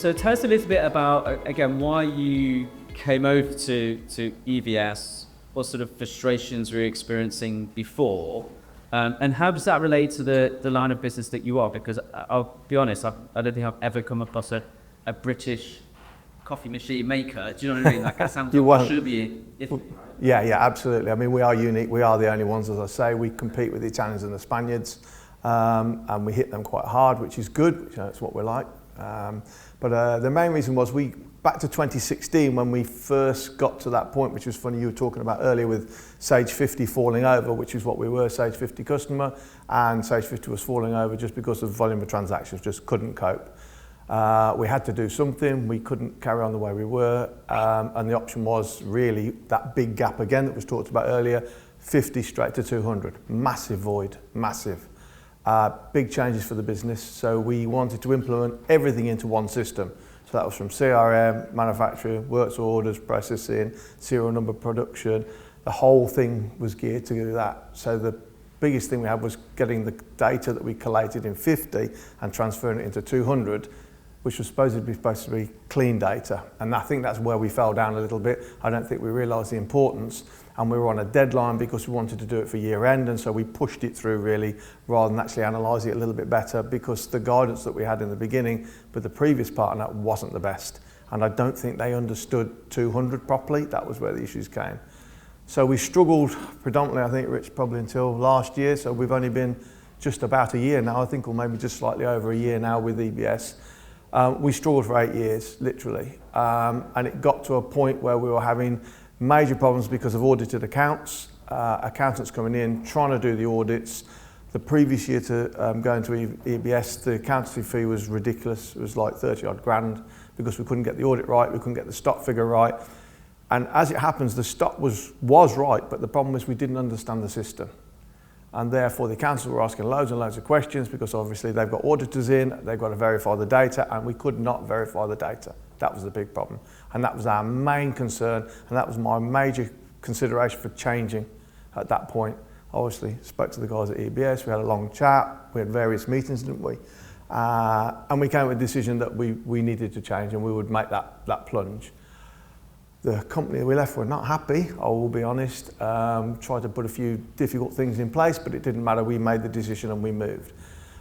So tell us a little bit about, again, why you came over to EBS, what sort of frustrations were you experiencing before, and how does that relate to the line of business that you are? Because I'll be honest, I don't think I've ever come across a British coffee machine maker. Do you know what I mean? Like, that sounds like it should be. Yeah, absolutely. I mean, we are unique. We are the only ones, as I say. We compete with the Italians and the Spaniards, and we hit them quite hard, which is good. You know, it's what we're like. But the main reason was back to 2016 when we first got to that point, which was funny, you were talking about earlier with Sage 50 falling over, which is what we were, Sage 50 customer, and Sage 50 was falling over just because of volume of transactions, just couldn't cope. We had to do something, we couldn't carry on the way we were, and the option was really that big gap again that was talked about earlier, 50 straight to 200, massive void, massive. Big changes for the business, so we wanted to implement everything into one system. So that was from CRM, manufacturing, works orders, processing, serial number production. The whole thing was geared to do that. So the biggest thing we had was getting the data that we collated in 50 and transferring it into 200, which was supposed to be clean data. And I think that's where we fell down a little bit. I don't think we realised the importance, and we were on a deadline because we wanted to do it for year end, and so we pushed it through really rather than actually analyse it a little bit better, because the guidance that we had in the beginning with the previous partner wasn't the best. And I don't think they understood 200 properly. That was where the issues came. So we struggled predominantly, I think, Rich, probably until last year. So we've only been just about a year now, I think, or maybe just slightly over a year now with EBS. We struggled for 8 years, literally, and it got to a point where we were having major problems because of audited accounts, accountants coming in, trying to do the audits. The previous year to going to EBS, the accountancy fee was ridiculous. It was like 30 odd grand because we couldn't get the audit right, we couldn't get the stock figure right. And as it happens, the stock was right, but the problem was we didn't understand the system. And therefore the accountants were asking loads and loads of questions because obviously they've got auditors in, they've got to verify the data, and we could not verify the data. That was the big problem. And that was our main concern, and that was my major consideration for changing at that point. Obviously spoke to the guys at EBS, we had a long chat, we had various meetings, didn't we? And we came with a decision that we needed to change and we would make that plunge. The company we left were not happy, I will be honest. Tried to put a few difficult things in place, but it didn't matter. We made the decision and we moved.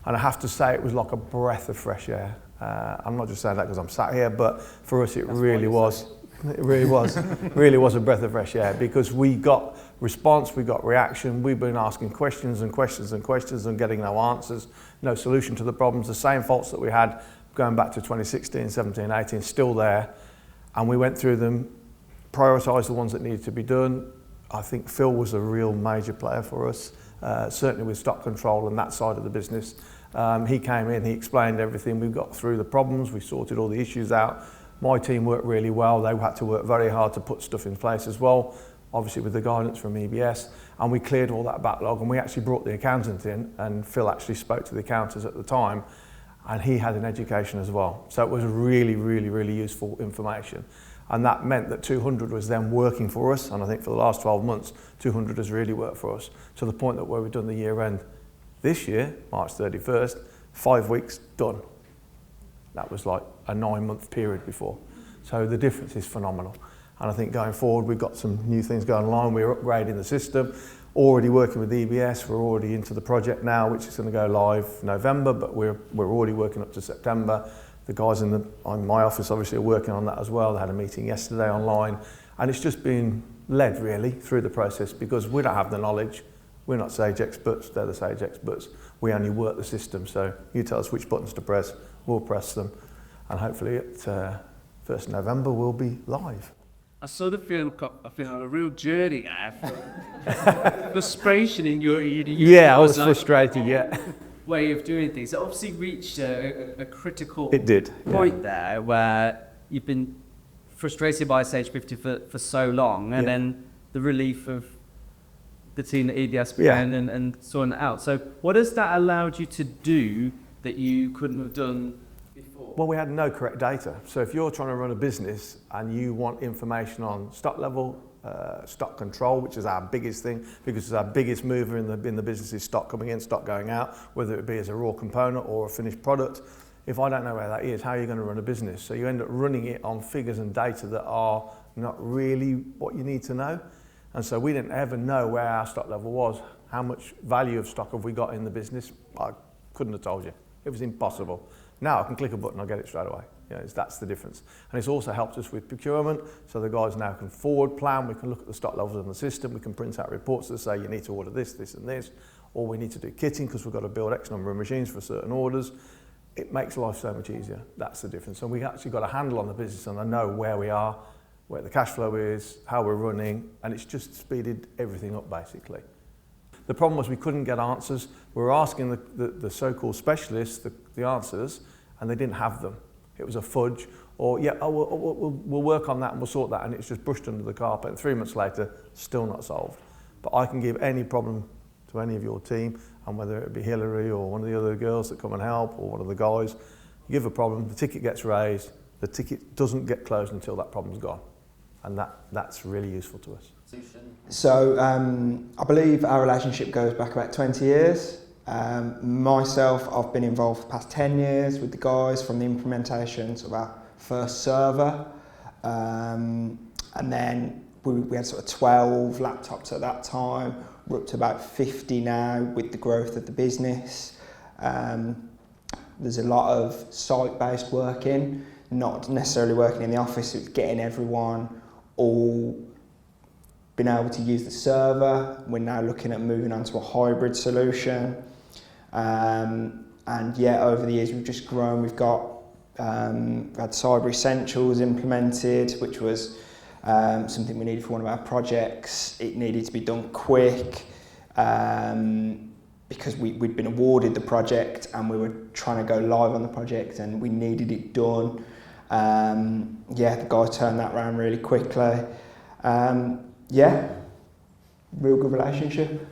And I have to say it was like a breath of fresh air. I'm not just saying that because I'm sat here, but for us it really was. It really was. Really was a breath of fresh air because we got response, we got reaction. We've been asking questions and questions and questions and getting no answers, no solution to the problems. The same faults that we had going back to 2016, 17, 18, still there. And we went through them, prioritised the ones that needed to be done. I think Phil was a real major player for us, certainly with stock control and that side of the business. He came in, he explained everything. We got through the problems, we sorted all the issues out. My team worked really well. They had to work very hard to put stuff in place as well, obviously with the guidance from EBS, and we cleared all that backlog, and we actually brought the accountant in, and Phil actually spoke to the accountants at the time, and he had an education as well. So it was really, really, really useful information. And that meant that 200 was then working for us, and I think for the last 12 months, 200 has really worked for us, to the point that where we've done the year end this year, March 31st, 5 weeks done. That was like a 9-month period before. So the difference is phenomenal. And I think going forward, we've got some new things going on. We're upgrading the system, already working with EBS. We're already into the project now, which is going to go live November, but we're already working up to September. The guys in my office obviously are working on that as well. They had a meeting yesterday online, and it's just been led really through the process because we don't have the knowledge. We're not Sage experts, they're the Sage experts. We only work the system, so you tell us which buttons to press, we'll press them, and hopefully at 1st November we'll be live. I sort of feel a real journey now. Frustration in your yeah, I was frustrated, yeah. way of doing things. It obviously reached a critical point there where you've been frustrated by Sage 50 for so long, and then the relief of the team at EBS began and sorting it out. So what has that allowed you to do that you couldn't have done before? Well, we had no correct data. So if you're trying to run a business and you want information on stock level, stock control, which is our biggest thing, because it's our biggest mover in the business is stock coming in, stock going out, whether it be as a raw component or a finished product. If I don't know where that is, how are you going to run a business? So you end up running it on figures and data that are not really what you need to know. And so we didn't ever know where our stock level was. How much value of stock have we got in the business? I couldn't have told you. It was impossible. Now I can click a button, I'll get it straight away. That's the difference. And it's also helped us with procurement, so the guys now can forward plan, we can look at the stock levels in the system, we can print out reports that say you need to order this, this and this, or we need to do kitting because we've got to build X number of machines for certain orders. It makes life so much easier. That's the difference. And we actually got a handle on the business and I know where we are, where the cash flow is, how we're running, and it's just speeded everything up basically. The problem was we couldn't get answers. We were asking the so-called specialists the answers and they didn't have them. It was a fudge, or we'll work on that and we'll sort that, and it's just brushed under the carpet, and 3 months later, still not solved. But I can give any problem to any of your team, and whether it be Hillary or one of the other girls that come and help, or one of the guys, you give a problem, the ticket gets raised, the ticket doesn't get closed until that problem's gone. And that's really useful to us. So I believe our relationship goes back about 20 years. Myself, I've been involved for the past 10 years with the guys from the implementations of our first server. And then we had sort of 12 laptops at that time. We're up to about 50 now with the growth of the business. There's a lot of site-based working, not necessarily working in the office. It's getting everyone all been able to use the server. We're now looking at moving on to a hybrid solution. And yeah, over the years we've just grown. We've got we had Cyber Essentials implemented, which was something we needed for one of our projects. It needed to be done quick because we'd been awarded the project and we were trying to go live on the project and we needed it done. Yeah, the guy turned that around really quickly. Yeah, real good relationship.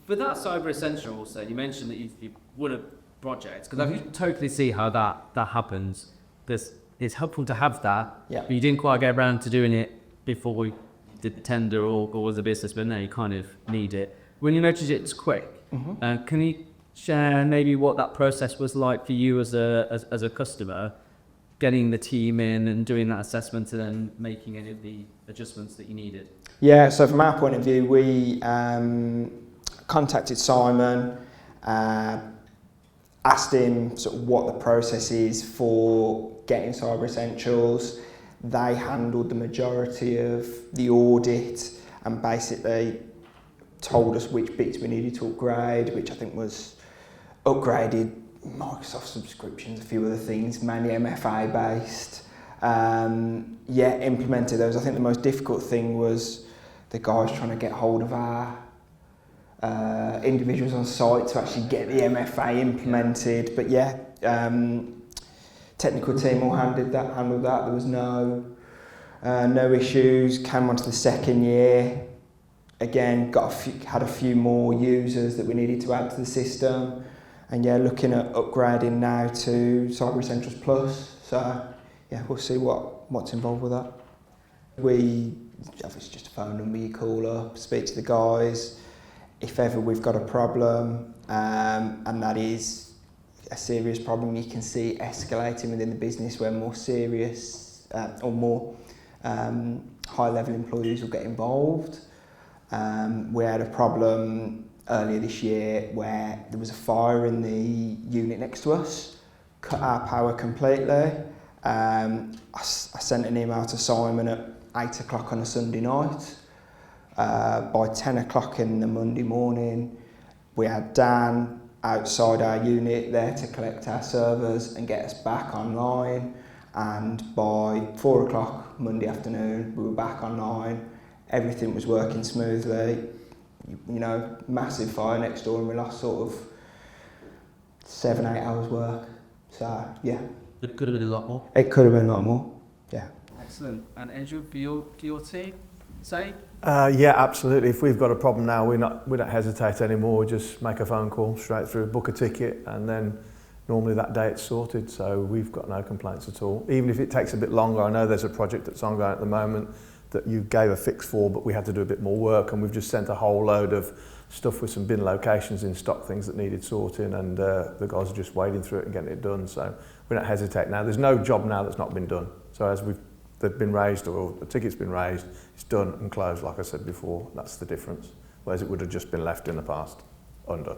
With that Cyber Essentials, then you mentioned that you won a project, because I can totally see how that happens. It's helpful to have that, but you didn't quite get around to doing it before we did the tender or was a business, but now you kind of need it. When you notice it's quick, can you share maybe what that process was like for you as a customer, getting the team in and doing that assessment and then making any of the adjustments that you needed? Yeah, so from our point of view, we contacted Simon, asked him sort of what the process is for getting Cyber Essentials. They handled the majority of the audit and basically told us which bits we needed to upgrade, which I think was upgraded Microsoft subscriptions, a few other things, mainly MFA based. Yeah, implemented those. I think the most difficult thing was the guys trying to get hold of our individuals on site to actually get the MFA implemented. But yeah, technical team all handled that. There was no issues. Came on to the second year. Again, had a few more users that we needed to add to the system. And yeah, looking at upgrading now to Cyber Essentials Plus. So yeah, we'll see what's involved with that. It's just a phone number, you call up, speak to the guys. If ever we've got a problem, and that is a serious problem, you can see escalating within the business where more serious or more high-level employees will get involved. We had a problem earlier this year where there was a fire in the unit next to us, cut our power completely. I sent an email to Simon at 8 o'clock on a Sunday night. By 10 o'clock in the Monday morning, we had Dan outside our unit there to collect our servers and get us back online. And by 4 o'clock Monday afternoon, we were back online. Everything was working smoothly. You know, massive fire next door, and we lost sort of 7-8 hours work. So yeah. It could have been a lot more. It could have been a lot more. Yeah. Excellent. And Andrew, for your team, say? Yeah, absolutely. If we've got a problem now, we don't hesitate anymore. We just make a phone call straight through, book a ticket, and then normally that day it's sorted. So we've got no complaints at all. Even if it takes a bit longer, I know there's a project that's ongoing at the moment that you gave a fix for, but we had to do a bit more work, and we've just sent a whole load of stuff with some bin locations in stock, things that needed sorting, and the guys are just wading through it and getting it done. So we don't hesitate now. There's no job now that's not been done. So as they've been raised, or the ticket's been raised, it's done and closed, like I said before. That's the difference. Whereas it would have just been left in the past undone.